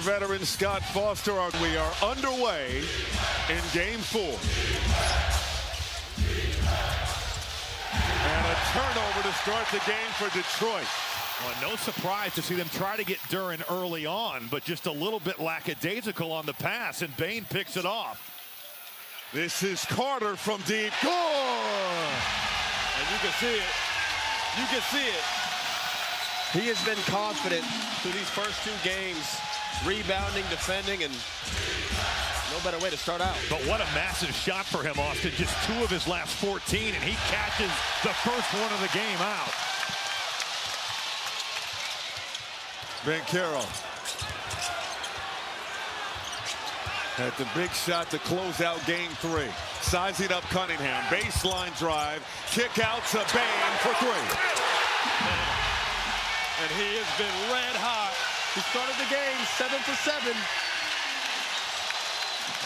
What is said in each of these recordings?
veteran Scott Foster. We are underway in Game 4. And a turnover to start the game for Detroit. Well, no surprise to see them try to get Duren early on, but just a little bit lackadaisical on the pass, and Bane picks it off. This is Carter from deep. Score! And you can see it. You can see it. He has been confident through these first 2 games, rebounding, defending, and no better way to start out. But what a massive shot for him, Austin. Just 2 of his last 14, and he catches the first one of the game out. Banchero at the big shot to close out Game 3. Sizing up Cunningham. Baseline drive. Kick out to Bane for 3. And he has been red hot. He started the game 7 for 7.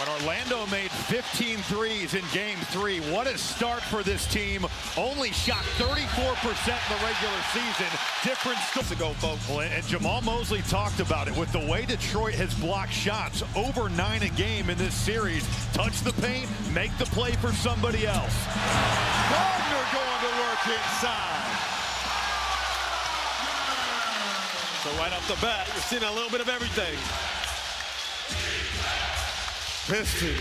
When Orlando made 15 threes in Game 3, what a start for this team. Only shot 34% in the regular season. Different to go, folks. And Jamal Mosley talked about it. With the way Detroit has blocked shots, over 9 a game in this series. Touch the paint, make the play for somebody else. Wagner going to work inside. So right off the bat, you're seeing a little bit of everything. Pistons,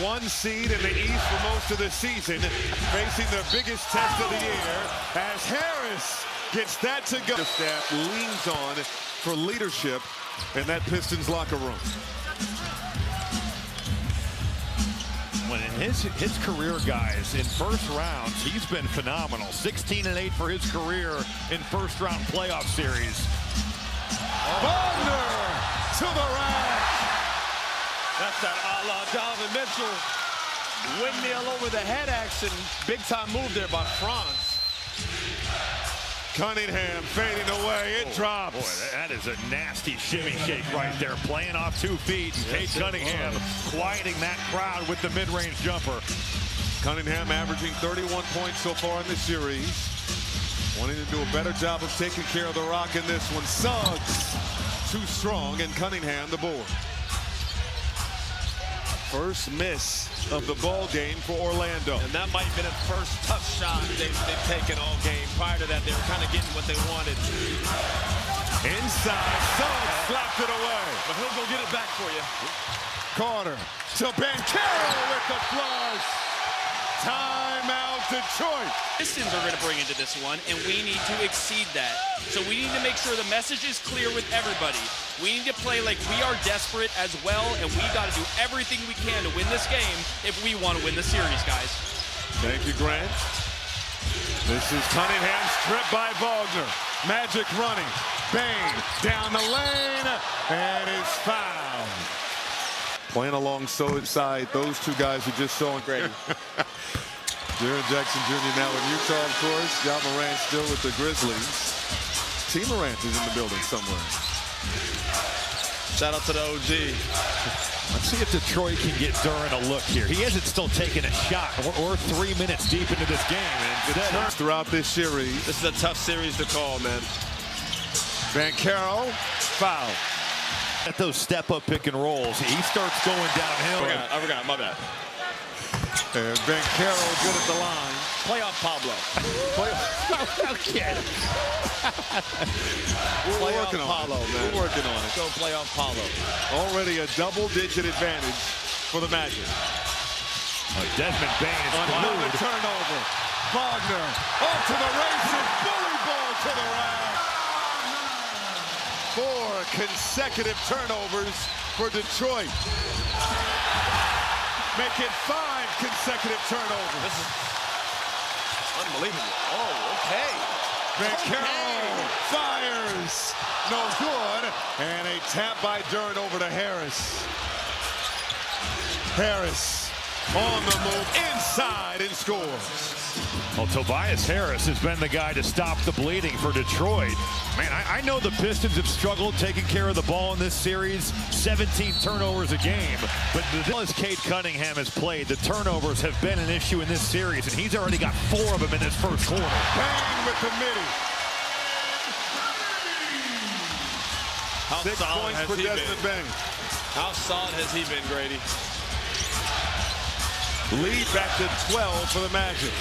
1 seed in the East for most of the season, facing their biggest test of the year as Harris gets that to go. The staff leans on for leadership in that Pistons locker room. When his career, guys, in first rounds, he's been phenomenal. 16-8 for his career in first-round playoff series. Wagner to the rack. That's that a la Donovan Mitchell windmill over the head action. Big time move there by Franz. Cunningham fading away. It drops. Boy, that is a nasty shimmy shake right there. Playing off 2 feet. Cade Cunningham quieting that crowd with the mid-range jumper. Cunningham averaging 31 points so far in the series. Wanting to do a better job of taking care of the rock in this one. Suggs too strong, and Cunningham the board. First miss of the ball game for Orlando. And that might have been a first tough shot they've taken all game. Prior to that, they were kind of getting what they wanted. Inside, Suggs slapped it away. But he'll go get it back for you. Carter to Banchero with the flush. Timeout, Detroit. Pistons are going to bring into this one, and we need to exceed that. So we need to make sure the message is clear with everybody. We need to play like we are desperate as well, and we got to do everything we can to win this game if we want to win the series, guys. Thank you, Grant. This is Cunningham stripped by Wagner. Magic running. Bane down the lane, and is fouled. Playing alongside those 2 guys who just saw in Grady. Jaren Jackson Jr. now in Utah, of course. Ja Morant still with the Grizzlies. T. Morant is in the building somewhere. Shout out to the OG. Let's see if Detroit can get Duren a look here. He hasn't still taken a shot. We're 3 minutes deep into this game. And throughout this series. This is a tough series to call, man. Banchero, foul. At those step-up pick and rolls, he starts going downhill. I forgot, my bad. And Banchero good at the line. Playoff Pablo. Okay. We're working on Paulo, it. man. We're working on it. Go playoff Paulo. Already a double-digit advantage for the Magic. Desmond Bane is Another glued. turnover. Wagner off to the races. Bully ball to the rack. 4 consecutive turnovers for Detroit. Make it 5 consecutive turnovers. This is unbelievable. Oh, okay. Banchero fires. No good. And a tap by Duren over to Harris. Harris on the move inside and scores. Well, Tobias Harris has been the guy to stop the bleeding for Detroit. Man, I know the Pistons have struggled taking care of the ball in this series, 17 turnovers a game. But as Cade Cunningham has played, the turnovers have been an issue in this series, and he's already got 4 of them in this first quarter. Bang with the midi. How 6 solid points has for he Desmond been? Bain. How solid has he been, Grady? Lead back to 12 for the Magic.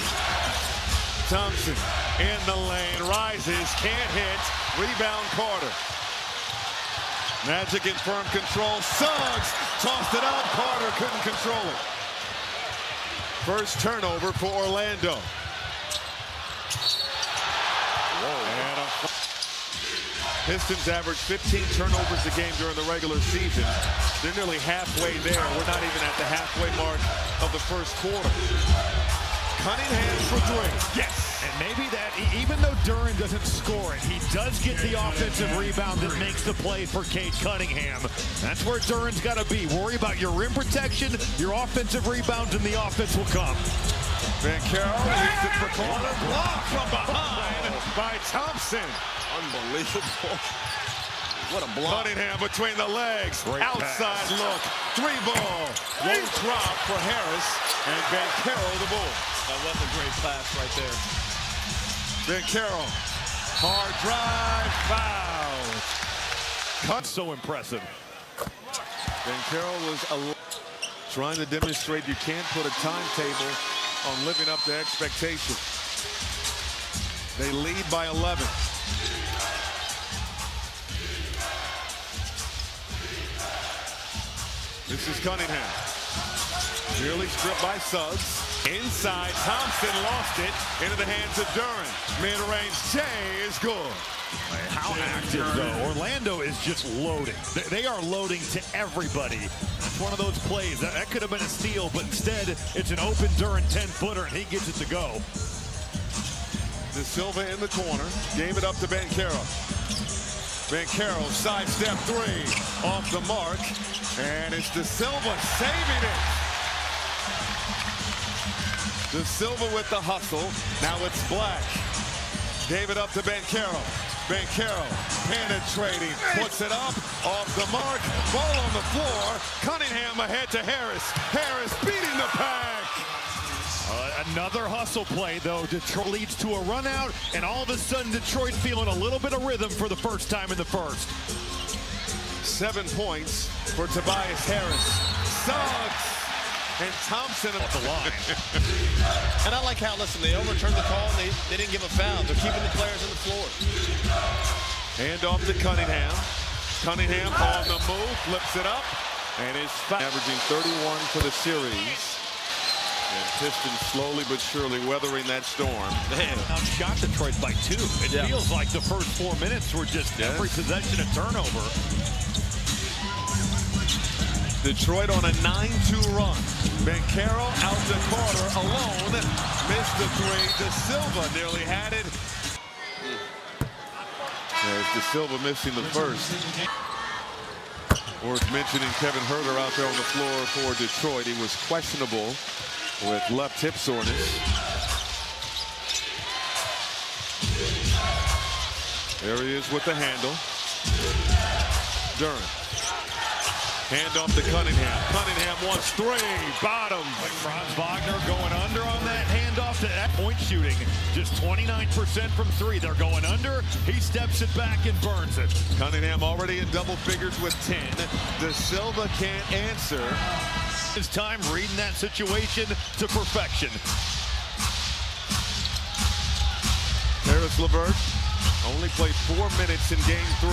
Thompson in the lane, rises, can't hit. Rebound Carter. Magic in firm control. Suggs tossed it up. Carter couldn't control it. First turnover for Orlando. And Pistons average 15 turnovers a game during the regular season. They're nearly halfway there. We're not even at the halfway mark of the first quarter. Cunningham for 3. Yes. And maybe that, even though Duren doesn't score it, he does get the offensive rebound that makes the play for Cade Cunningham. That's where Duren's got to be. Worry about your rim protection, your offensive rebounds, and the offense will come. Van Carroll leads it for corner. Block from behind by Thompson. Unbelievable. What a block. Cunningham between the legs. Great Outside pass. look. 3-ball. Won't drop for Harris. And Van Carroll the ball. That was a great pass right there. Van Carroll. Hard drive. Foul. Cut. So impressive. Van Carroll was trying to demonstrate you can't put a timetable on living up to expectation. They lead by 11. This is Cunningham. Nearly stripped by Suggs. Inside, Thompson lost it into the hands of Duren. Mid-range, Jay is good. How active, though. Orlando is just loading. They are loading to everybody. It's one of those plays. That could have been a steal, but instead, it's an open Duren 10-footer, and he gets it to go. De Silva in the corner. Gave it up to Van Carroll. Van Carroll, sidestep 3. Off the mark. And it's De Silva saving it. De Silva with the hustle. Now it's Black. Gave it up to Van Carroll. Van Carroll penetrating. Puts it up. Off the mark. Ball on the floor. Cunningham ahead to Harris. Harris beating the pack. Another hustle play, though. Detroit leads to a run out, and all of a sudden Detroit feeling a little bit of rhythm for the first time in the first. 7 points for Tobias Harris. Suggs and Thompson Off the line. And I like how, listen, they overturned the call and they didn't give a foul. They're keeping the players on the floor. Hand off to Cunningham. Cunningham on the move, flips it up, and is averaging 31 for the series. And Pistons slowly but surely weathering that storm. Man, Outshot Detroit by 2. It feels like the first 4 minutes were just every possession a turnover. Detroit on a 9-2 run. Van Carroll out to Carter alone. Missed the 3. De Silva nearly had it. There's De Silva missing the first. Worth mentioning Kevin Huerter out there on the floor for Detroit. He was questionable with left hip soreness. There he is with the handle. Duren. Hand off to Cunningham. Cunningham wants 3. Bottom. Franz Wagner going under on that handoff to that point shooting. Just 29% from 3. They're going under. He steps it back and burns it. Cunningham already in double figures with 10. De Silva can't answer. His time reading that situation to perfection. Harris LeVert only played 4 minutes in game 3.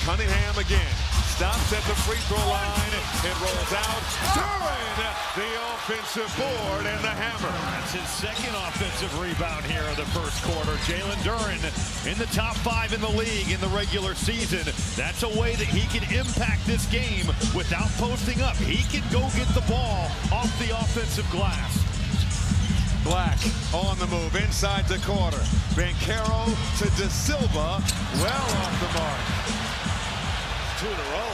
Cunningham again. Stops at the free throw line. It rolls out. Duren, the offensive board and the hammer. That's his second offensive rebound here in the first quarter. Jalen Duren in the top 5 in the league in the regular season. That's a way that he can impact this game without posting up. He can go get the ball off the offensive glass. Black on the move inside the quarter. Van Carroll to De Silva. Well off the mark. 2 in a row.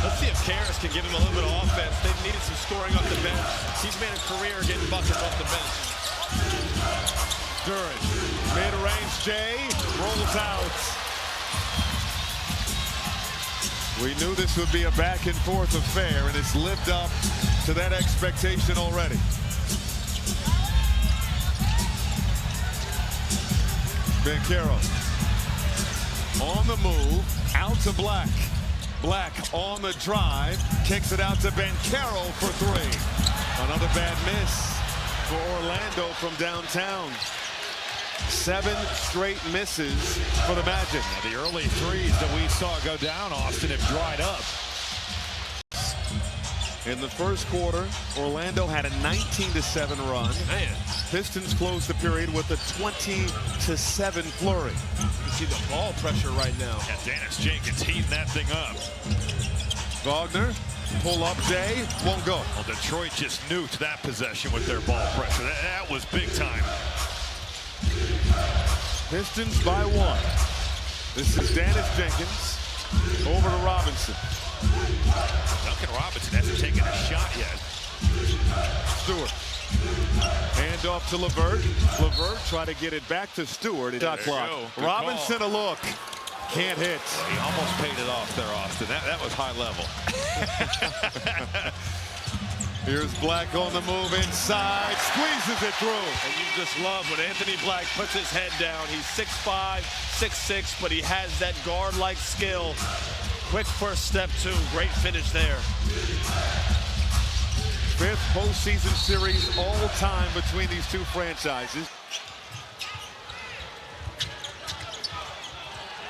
Let's see if Harris can give him a little bit of offense. They've needed some scoring off the bench. He's made a career getting buckets off the bench. Duren, mid-range Jay, rolls out. We knew this would be a back and forth affair, and it's lived up to that expectation already. Van Carroll on the the move, out to Black. Black on the drive, kicks it out to Banchero for three. Another bad miss for Orlando from downtown. 7 straight misses for the Magic. The early threes that we saw go down, Austin, have dried up. In the first quarter, Orlando had a 19-7 run. Man, Pistons closed the period with a 20-7 flurry. you can see the ball pressure right now. And Dennis Jenkins heating that thing up. Wagner, pull up Jay, won't go. Well, Detroit just nuked that possession with their ball pressure. That was big time. Pistons by 1. This is Dennis Jenkins over to Robinson. Duncan Robinson hasn't taken a shot yet. Stewart. Hand off to LeVert. LeVert try to get it back to Stewart. Shot clock. Robinson a look. Can't hit. He almost paid it off there, Austin. That was high level. Here's Black on the move inside. Squeezes it through. And you just love when Anthony Black puts his head down. He's 6'5", 6'6", but he has that guard-like skill. Quick first step, too. Great finish there. 5th postseason series all time between these two franchises.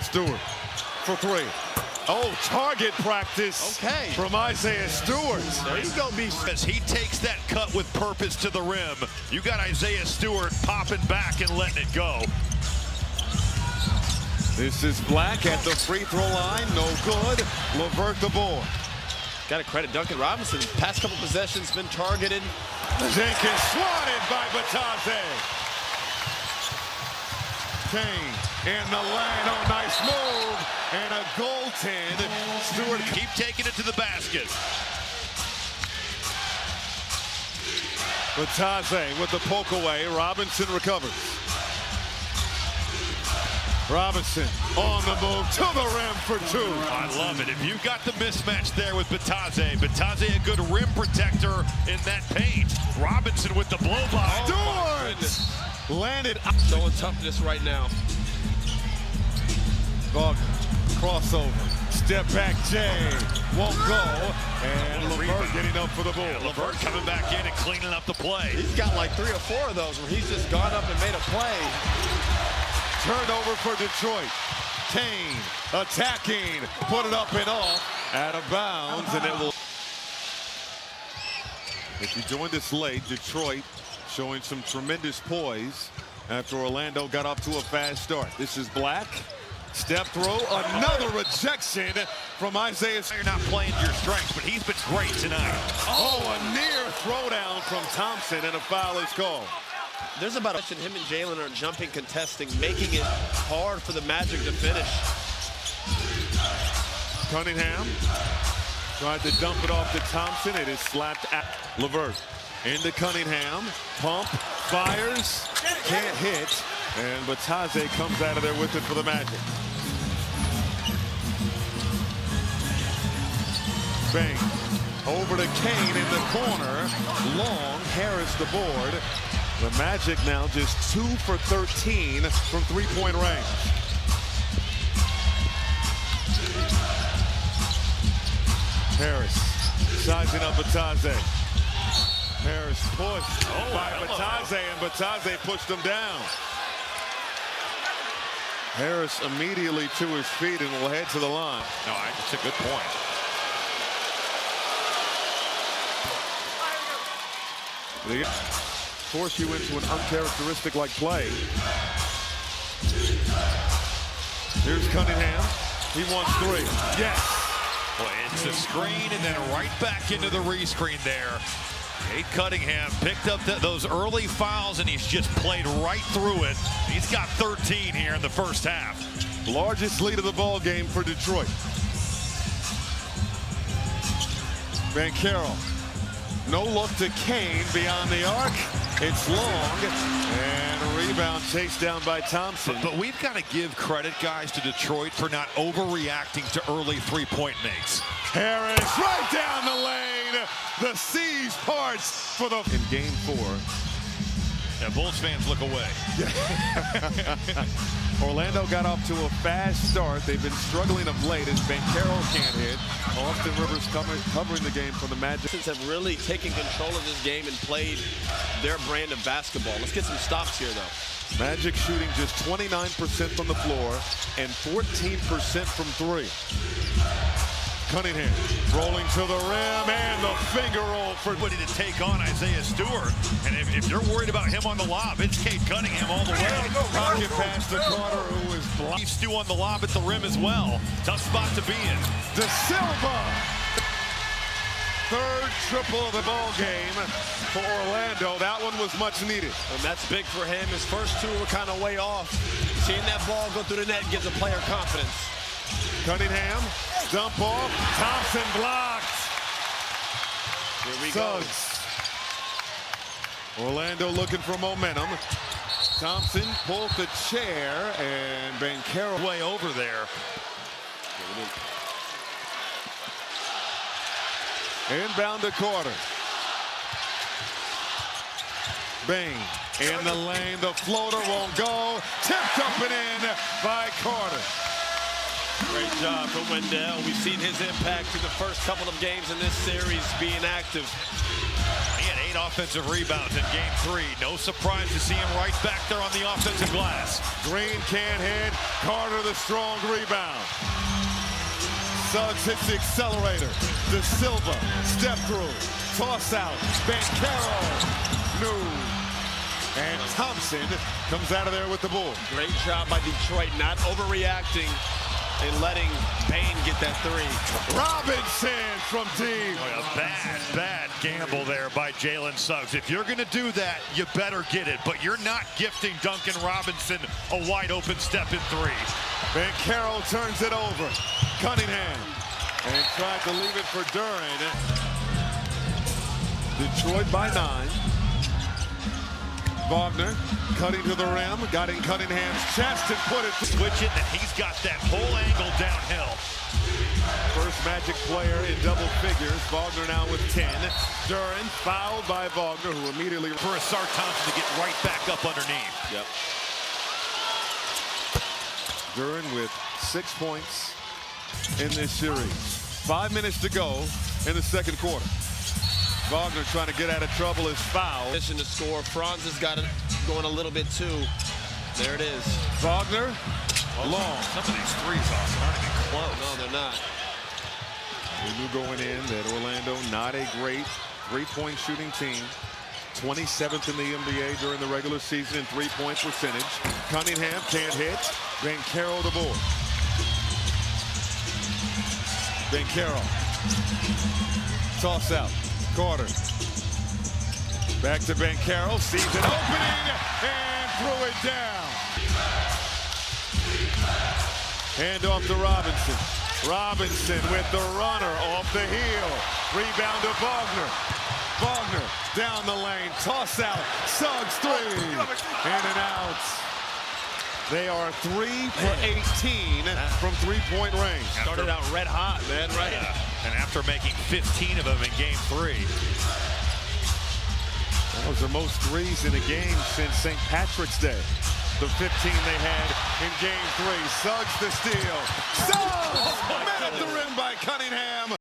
Stewart for 3. Oh, target practice from Isaiah Stewart. There you go, B. As he takes that cut with purpose to the rim, you got Isaiah Stewart popping back and letting it go. This is Black at the free throw line. No good. LeVert the board. Got to credit Duncan Robinson. Past couple possessions been targeted. Jenkins swatted by Batadze. Kane in the lane. Oh, nice move. And a goaltend. Stewart keep taking it to the basket. Batadze with the poke away. Robinson recovers. Robinson on the move to the rim for 2. I love it. If you've got the mismatch there with Batadze, Batadze a good rim protector in that paint. Robinson with the blow by. Stewart landed. Showing toughness right now. Wagner, crossover, step back Jay, won't go, and LeVert getting up for the ball. Yeah, LeVert coming back in and cleaning up the play. He's got like 3 or 4 of those where he's just gone up and made a play. Turnover for Detroit. Kane attacking, put it up and off, out of bounds, and it will. If you joined us late, Detroit showing some tremendous poise after Orlando got off to a fast start. This is Black. Step throw, another rejection from Isaiah. You're not playing your strengths, but he's been great tonight. Oh, a near throwdown from Thompson, and a foul is called. There's about him and Jalen are jumping, contesting, making it hard for the Magic to finish. Cunningham tried to dump it off to Thompson. It is slapped at LeVert. Into Cunningham, pump, fires, can't hit, and Batadze comes out of there with it for the Magic. Bang. Over to Kane in the corner. Long, Harris the board. The Magic now just 2 for 13 from three-point range. Harris sizing up Batadze. Harris pushed by Batadze, and Batadze pushed him down. Harris immediately to his feet and will head to the line. No, it's a good point. They force you into an uncharacteristic-like play. Here's Cunningham. He wants 3. Yes. Boy, it's a screen and then right back into the rescreen there. Nate Cunningham picked up those early fouls, and he's just played right through it. He's got 13 here in the first half. Largest lead of the ball game for Detroit. Banchero. No look to Kane beyond the arc. It's long, and a rebound chased down by Thompson. But we've got to give credit, guys, to Detroit for not overreacting to early three-point makes. Harris right down the lane. The seas parts for the in game 4. Yeah, Bulls fans look away. Orlando got off to a fast start. They've been struggling of late as Banchero can't hit. Austin Rivers covering the game for the Magic. Pistons have really taken control of this game and played their brand of basketball. Let's get some stops here, though. Magic shooting just 29% from the floor and 14% from three. Cunningham rolling to the rim and the finger roll for Somebody to take on Isaiah Stewart. And if you're worried about him on the lob, it's Cade Cunningham all the way. pocket pass to Carter, who is blocked. Stu on the lob at the rim as well. Tough spot to be in. De Silva. Third triple of the ball game for Orlando. That one was much needed. And that's big for him. His first two were kind of way off. Seeing that ball go through the net gives a player confidence. Cunningham, dump off. Thompson blocked. Here we Suggs. Orlando looking for momentum. Thompson pulled the chair and Banchero Way over there. Inbound to Carter. Bain in the lane. The floater won't go. Tipped up and in by Carter. Great job for Wendell. We've seen his impact through the first couple of games in this series being active. He had 8 offensive rebounds in game 3. No surprise to see him right back there on the offensive glass. Green can't hit. Carter the strong rebound. Suggs hits the accelerator. De Silva, step through, toss out. Banchero, no. And Thompson comes out of there with the ball. Great job by Detroit not overreacting and letting Bain get that three. Robinson from deep. A bad gamble there by Jalen Suggs. If you're going to do that, you better get it. But you're not gifting Duncan Robinson a wide open step in 3. Banchero turns it over. Cunningham. And tried to leave it for Duran. Detroit by 9. Wagner cutting to the rim. Got in Cunningham's chest and put it. Switch it, and he's got that whole angle downhill. First Magic player in double figures. Wagner now with 10. Duran fouled by Wagner, who immediately For Asar Thompson to get right back up underneath. Yep. Duran with 6 points in this series. 5 minutes to go in the second quarter. Wagner trying to get out of trouble is fouled. Position to score. Franz has got it going a little bit too. There it is. Wagner, long. Some of these threes aren't even close. No, they're not. We knew going in that Orlando not a great three-point shooting team. 27th in the NBA during the regular season in three-point percentage. Cunningham can't hit. Banchero the board. Banchero. Toss out. Carter. Back to Banchero. Sees an opening and threw it down. Hand off to Robinson. Robinson with the runner off the heel. Rebound to Wagner. Wagner down the lane. Toss out. Suggs 3. In and out. They are 3 for 18 from three-point range. Started out red hot, man, right? Yeah. And after making 15 of them in game 3. That was the most threes in a game since St. Patrick's Day. The 15 they had in game 3. Suggs the steal. Suggs! Met at the rim by Cunningham.